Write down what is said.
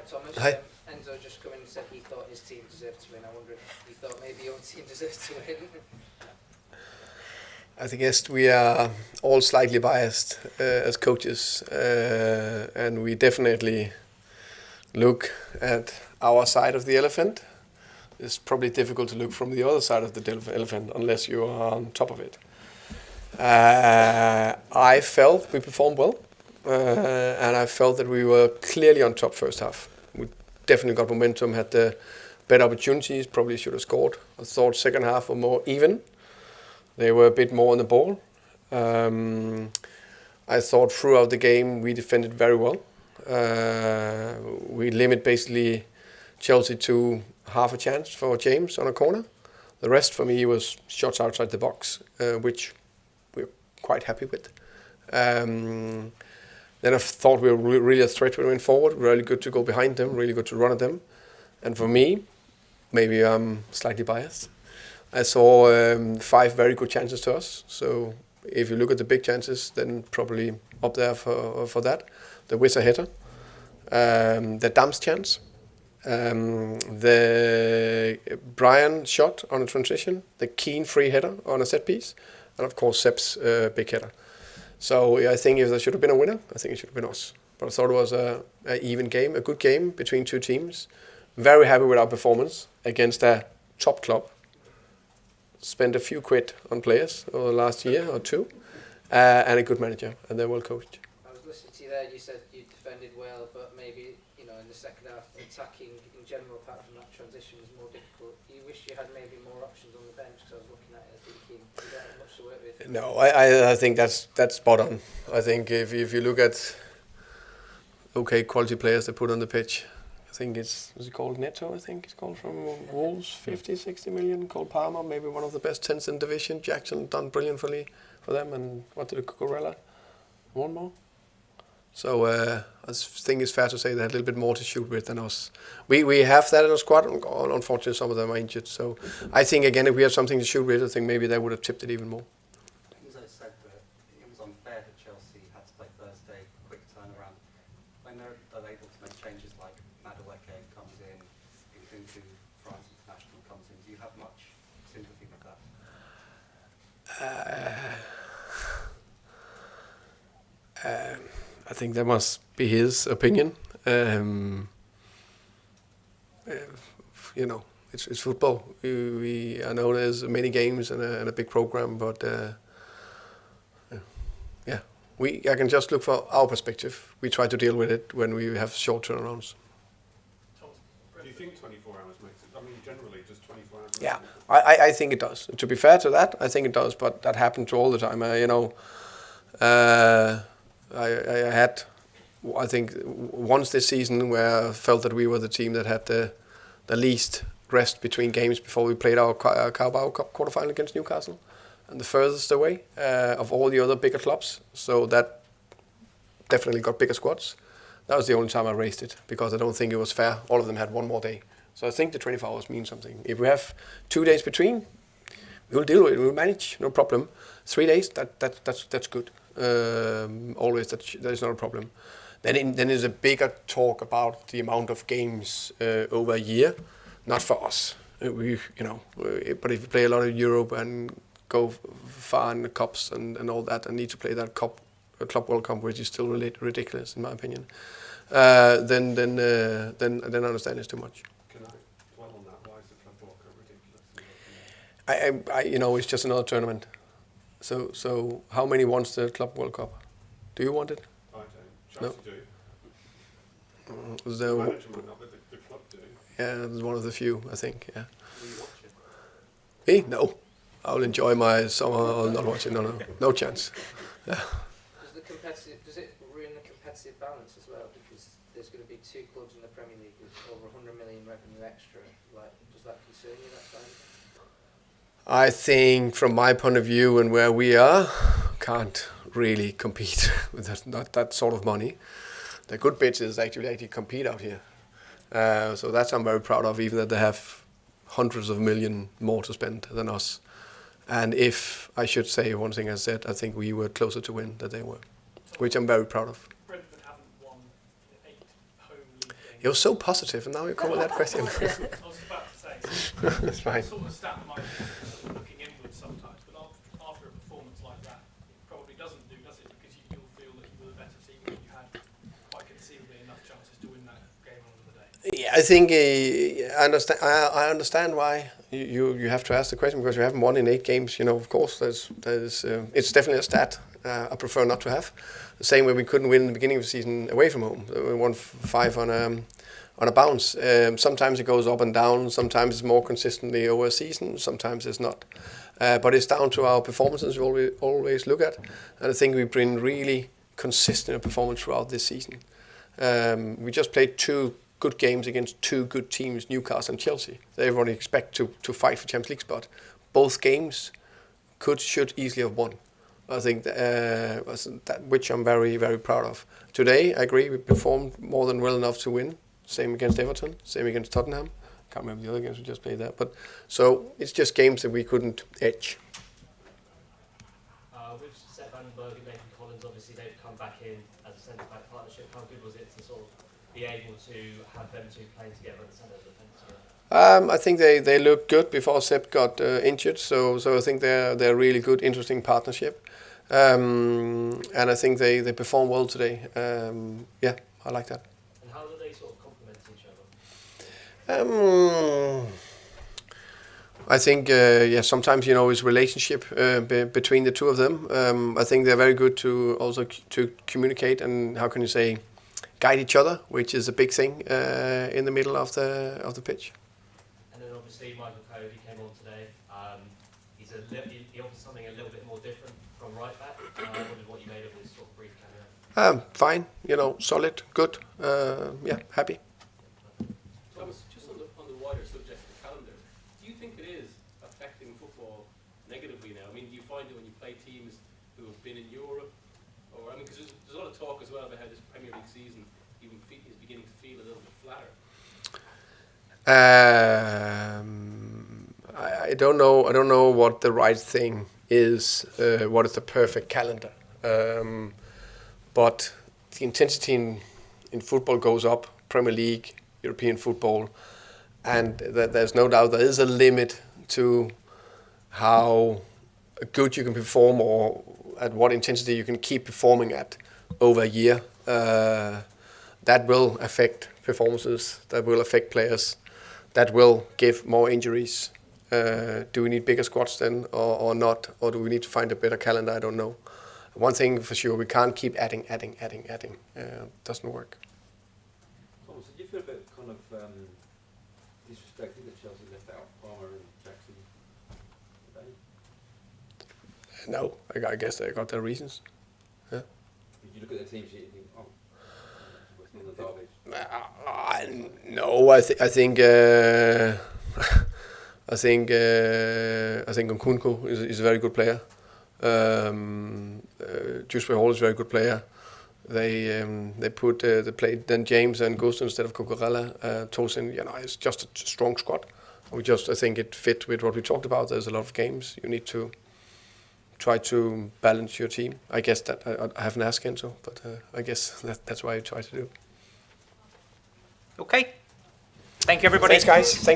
Thomas. Hi. Enzo just come in and said he thought his team deserved to win. I wonder if you thought maybe your team deserved to win. I guess we are all slightly biased as coaches, and we definitely look at our side of the elephant. It's probably difficult to look from the other side of the elephant unless you are on top of it. I felt we performed well, and I felt that we were clearly on top first half. We definitely got momentum, had the better opportunities, probably should have scored. I thought second half were more even. They were a bit more on the ball. I thought throughout the game we defended very well. We limit basically Chelsea to half a chance for James on a corner. The rest for me was shots outside the box, which we're quite happy with. Then I thought we were really a threat when we went forward. Really good to go behind them, really good to run at them. And for me, maybe I'm slightly biased, I saw 5 very good chances to us. So if you look at the big chances, then probably up there for that. The Wizard header, the Dams chance, the Brian shot on a transition, the Keane free header on a set piece, and of course Sepp's big header. So I think if there should have been a winner, I think it should have been us. But I thought it was an even game, a good game between two teams. Very happy with our performance against a top club. Spent a few quid on players over the last year or two, and a good manager, and they're well coached. I was listening to you there. You said you defended well, but maybe in the second half, attacking in general, apart from that transition, was more difficult. You wish you had maybe more options on the bench, because I was looking at it thinking you don't have much to work with. No, I think that's spot on. I think if you look at quality players they put on the pitch. I think is it called Neto? I think it's called from Wolves, 50, 60 million. Cole Palmer, maybe one of the best 10s in division. Jackson done brilliantly for them, and what did Cucurella? One more. So I think it's fair to say they had a little bit more to shoot with than us. We have that in our squad. Unfortunately, some of them are injured. So I think again, if we had something to shoot with, I think maybe they would have tipped it even more. Enzo said that it was unfair that Chelsea had to play Thursday, quick turnaround. When they're able to make changes like Madueke comes in, Nkunku, France international comes in, do you have much sympathy with that? I think that must be his opinion. It's football. I know there's many games and a big program, but I can just look for our perspective. We try to deal with it when we have short turnarounds. Do you think 24 hours makes it? I mean, generally, just 24 hours. Yeah, I think it does. To be fair to that, I think it does, but that happened to all the time. I had, I think, once this season where I felt that we were the team that had the least rest between games before we played our Carabao Cup quarterfinal against Newcastle, and the furthest away of all the other bigger clubs. So that definitely got bigger squads. That was the only time I raised it, because I don't think it was fair. All of them had one more day. So I think the 24 hours means something. If we have 2 days between, we'll deal with it, we'll manage, no problem. 3 days, that's good. Always, that is not a problem. Then there's a bigger talk about the amount of games over a year, not for us. But if you play a lot of Europe and go far in the cups and all that, and need to play that Club World Cup, which is still ridiculous in my opinion, then I understand it's too much. Can I dwell on that? Why is the Club World Cup It's ridiculous? just another tournament. So how many wants the Club World Cup? Do you want it? I don't. Chelsea do. Was The there, manager might not, but the club do. yeah, it's one of the few, I think. Yeah. Will you watch it? Me? No. I'll enjoy my summer. I'll not watch it. No chance. Yeah. Does it ruin the competitive balance as well? Because there's going to be 2 clubs in the Premier League with over 100 million revenue extra. Does that concern you? That kind of thing? I think from my point of view and where we are, can't really compete with that sort of money. The good bits is actually compete out here. So that's I'm very proud of, even that they have hundreds of million more to spend than us. And if I should say one thing I said, I think we were closer to win than they were, which I'm very proud of. Brentford haven't won 8 home league You're so positive, and now you come with that question. I was about to say, That's fine. sort of stat might be sort of looking inwards sometimes, but after a performance like that, it probably doesn't do, does it? Because you'll feel that you were the better team and you had quite conceivably enough chances to win that game on the day. Yeah, I think I understand why you have to ask the question, because you haven't won in 8 games. Of course, it's definitely a stat I prefer not to have. The same way we couldn't win in the beginning of the season away from home. We won 5 on a bounce. Sometimes it goes up and down. Sometimes it's more consistently over a season. Sometimes it's not. But it's down to our performances we always look at. And I think we've been really consistent performance throughout this season. We just played 2 good games against 2 good teams, Newcastle and Chelsea. Everybody expect to fight for Champions League spot. Both games should easily have won. I think that which I'm very, very proud of. Today, I agree, we performed more than well enough to win. Same against Everton, same against Tottenham. Can't remember the other games we just played there. But so it's just games that we couldn't edge. With Seth Vandenberg and Nathan Collins, obviously they've come back in as a centre-back partnership. How good was it to sort of be able to have them 2 playing together at the centre of the defence? I think they looked good before Sepp got injured, so I think they're a really good, interesting partnership, and I think they perform well today. Yeah, I like that. And how do they sort of complement each other? I think sometimes it's relationship between the 2 of them. I think they're very good to also to communicate and how can you say guide each other, which is a big thing in the middle of the pitch. And then obviously Michael Cody came on today. He offers something a little bit more different from right back. I wondered what you made of his sort of brief cameo. Fine, solid, good. Yeah, happy. Thomas, just on the wider subject of the calendar, do you think it is affecting football negatively now? I mean, do you find that when you play teams who have been in Europe, or because there's a lot of talk as well about how this Premier League season even is beginning to feel a little bit flatter. I don't know what the right thing is. What is the perfect calendar? But the intensity in football goes up. Premier League, European football, and there's no doubt there is a limit to how good you can perform or at what intensity you can keep performing at over a year. That will affect performances. That will affect players. That will give more injuries. Do we need bigger squads then or not? Or do we need to find a better calendar? I don't know. One thing for sure, we can't keep adding. Doesn't work. Thomas, did you feel a bit kind of disrespected that Chelsea left out Palmer and Jackson today? No, I guess they got their reasons. Yeah. Did you look at the team sheet and think, oh, what's on the garbage? No, I think Nkunku is a very good player. Jusper Hall is a very good player. They played then James and Gusto instead of Cucurella. Tosin, it's just a strong squad. I think it fit with what we talked about. There's a lot of games. You need to try to balance your team. I guess that I haven't asked Enzo, but I guess that's why I try to do. Okay. Thank you, everybody. Thanks, guys. Thank you.